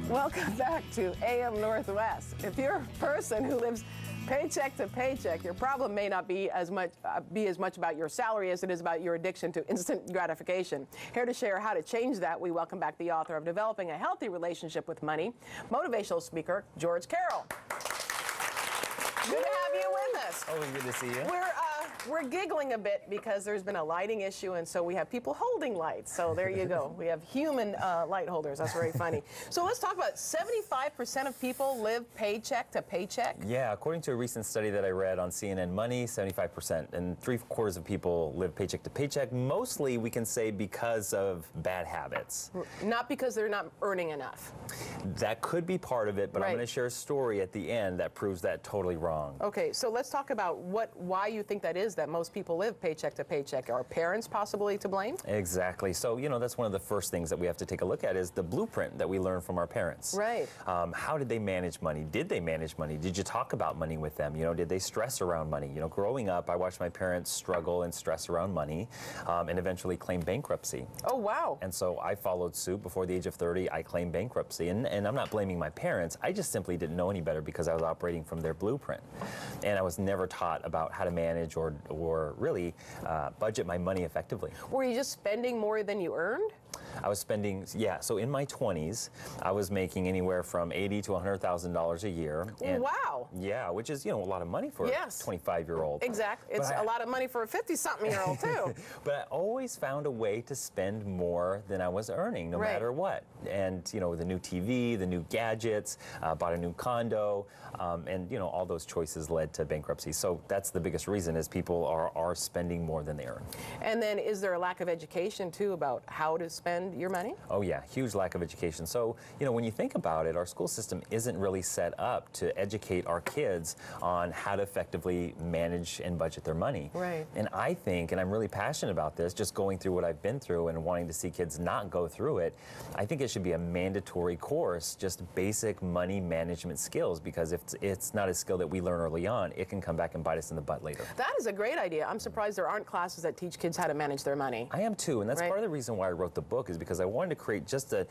Welcome back to AM Northwest. If you're a person who lives paycheck to paycheck, your problem may not be as much about your salary as it is about your addiction to instant gratification. Here to share how to change that, we welcome back the author of Developing a Healthy Relationship with Money, motivational speaker George Carroll. Good to have you with us. Always good to see you. We're giggling a bit because there's been a lighting issue, and so we have people holding lights. So there you go. We have human light holders. That's very funny. So let's talk about 75% of people live paycheck to paycheck. Yeah, according to a recent study that I read on CNN Money, 75%, and 3/4 of people live paycheck to paycheck. Mostly, we can say because of bad habits. Not because they're not earning enough. That could be part of it, but I'm going to share a story at the end that proves that totally wrong. Okay, so let's talk about why you think that is, that most people live paycheck to paycheck. Are parents possibly to blame? Exactly. So, you know, that's one of the first things that we have to take a look at is the blueprint that we learn from our parents. Right. How did they manage money? Did they manage money? Did you talk about money with them? You know, did they stress around money? You know, growing up, I watched my parents struggle and stress around money and eventually claim bankruptcy. Oh, wow. And so I followed suit. Before the age of 30, I claimed bankruptcy. And I'm not blaming my parents. I just simply didn't know any better because I was operating from their blueprint. And I was never taught about how to manage or really budget my money effectively. Were you just spending more than you earned? I was spending, so in my 20s, I was making anywhere from $80,000 to $100,000 a year. And, wow. Yeah, which is, you know, a lot of money for a 25-year-old. Exactly. It's a lot of money for a 50-something-year-old, too. But I always found a way to spend more than I was earning, no matter what. And, you know, the new TV, the new gadgets, bought a new condo, and, you know, all those choices led to bankruptcy. So that's the biggest reason is people are spending more than they earn. And then is there a lack of education, too, about how to spend your money? Oh yeah, huge lack of education. So, you know, when you think about it, our school system isn't really set up to educate our kids on how to effectively manage and budget their money. Right. And I think, and I'm really passionate about this, just going through what I've been through and wanting to see kids not go through it, I think it should be a mandatory course, just basic money management skills, because if it's not a skill that we learn early on, it can come back and bite us in the butt later. That is a great idea. I'm surprised there aren't classes that teach kids how to manage their money. I am too, and that's part of the reason why I wrote the book, is because I wanted to create just an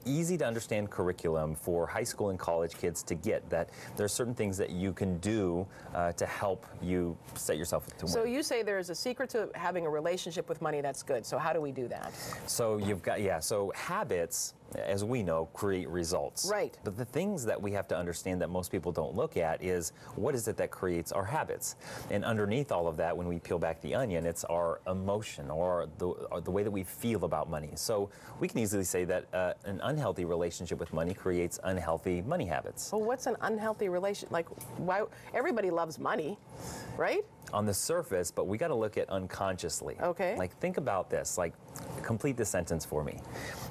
easy to understand curriculum for high school and college kids to get that there are certain things that you can do to help you set yourself to win. So you say there's a secret to having a relationship with money that's good. So how do we do that? So you've got, so habits, as we know, create results. Right. But the things that we have to understand that most people don't look at is what is it that creates our habits? And underneath all of that, when we peel back the onion, it's our emotion or the way that we feel about money. So we can easily say that an unhealthy relationship with money creates unhealthy money habits. Well, what's an unhealthy relation? Like, why? Everybody loves money, right? On the surface, but we got to look at unconsciously. Okay. Like, think about this. Like, complete the sentence for me.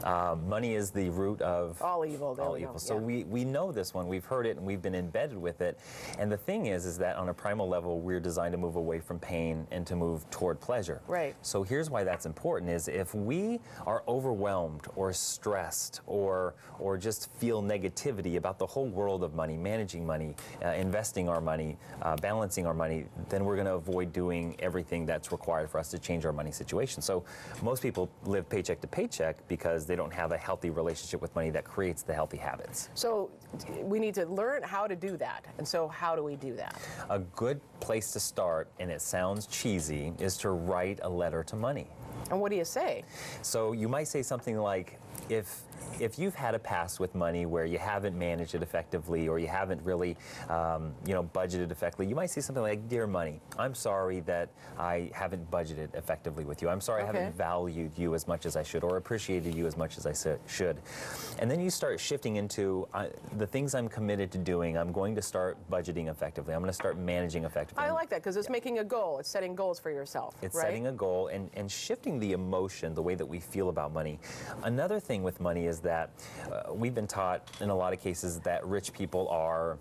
Money is the root of all evil. All evil. So we know this one. We've heard it, and we've been embedded with it. And the thing is that on a primal level, we're designed to move away from pain and to move toward pleasure. Right. So here's why that's important: is if we are overwhelmed or stressed or just feel negativity about the whole world of money, managing money, investing our money, balancing our money, then we're going to avoid doing everything that's required for us to change our money situation. So most people live paycheck to paycheck because they don't have a healthy relationship with money that creates the healthy habits. So we need to learn how to do that. And so how do we do that? A good place to start, and it sounds cheesy, is to write a letter to money. And what do you say? So you might say something like, if you've had a past with money where you haven't managed it effectively or you haven't really, budgeted effectively, you might say something like, "Dear money, I'm sorry that I haven't budgeted effectively with you. I'm sorry I haven't valued you as much as I should or appreciated you as much as I should." And then you start shifting into the things I'm committed to doing. I'm going to start budgeting effectively. I'm going to start managing effectively. I like that because it's making a goal. It's setting goals for yourself. It's setting a goal and shifting the emotion, the way that we feel about money. Another thing with money is that we've been taught in a lot of cases that rich people are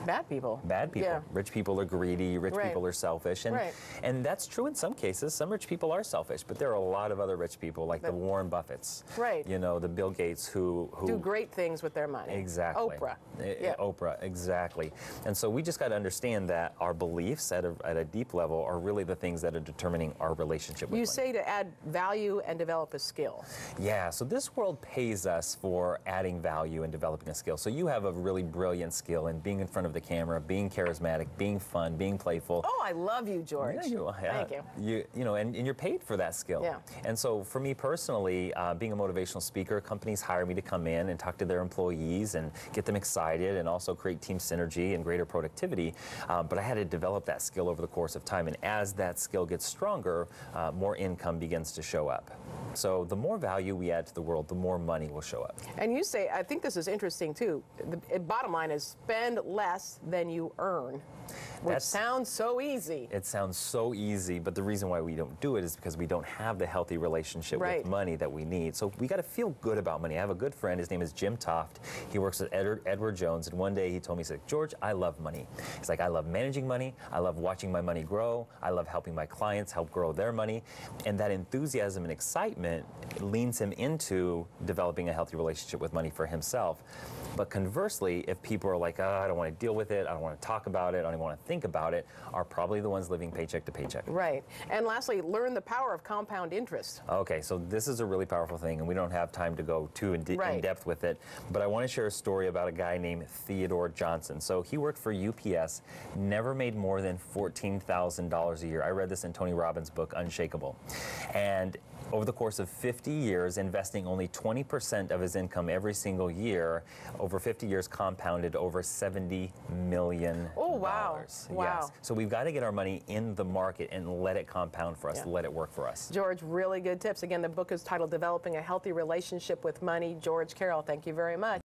Bad people. Bad people. Yeah. Rich people are greedy. Rich Right. people are selfish. And, Right. and that's true in some cases. Some rich people are selfish, but there are a lot of other rich people, like the Warren Buffetts. Right. You know, the Bill Gates who Do great things with their money. Exactly. Oprah. Yeah. Oprah, exactly. And so we just got to understand that our beliefs at a deep level are really the things that are determining our relationship with You money. say to add value and develop a skill. Yeah, so this world pays us for adding value and developing a skill. So you have a really brilliant skill in being in front of the camera, being charismatic, being fun, being playful. Oh, I love you, George. Yeah, Thank you. You know, and you're paid for that skill. Yeah. And so for me personally, being a motivational speaker, companies hire me to come in and talk to their employees and get them excited and also create team synergy and greater productivity. But I had to develop that skill over the course of time. And as that skill gets stronger, more income begins to show up. So the more value we add to the world, the more money will show up. And you say, I think this is interesting too. The bottom line is spend less than you earn, which sounds so easy. It sounds so easy, but the reason why we don't do it is because we don't have the healthy relationship with money that we need. So we got to feel good about money. I have a good friend, his name is Jim Toft. He works at Edward Jones, and one day he told me, he's like, George, I love money. He's like, I love managing money. I love watching my money grow. I love helping my clients help grow their money. And that enthusiasm and excitement leans him into developing a healthy relationship with money for himself. But conversely, if people are like, oh, I don't want to deal with it, I don't want to talk about it, I don't even want to think about it, are probably the ones living paycheck to paycheck. Right. And lastly, learn the power of compound interest. Okay, so this is a really powerful thing, and we don't have time to go too in depth with it, but I want to share a story about a guy named Theodore Johnson. So he worked for UPS, never made more than $14,000 a year. I read this in Tony Robbins' book, Unshakable. And over the course of 50 years, investing only 20% of his income every single year, over 50 years compounded over $70 million. Oh, wow. Wow. Yes. So we've got to get our money in the market and let it compound for us, let it work for us. George, really good tips. Again, the book is titled Developing a Healthy Relationship with Money. George Carroll, thank you very much.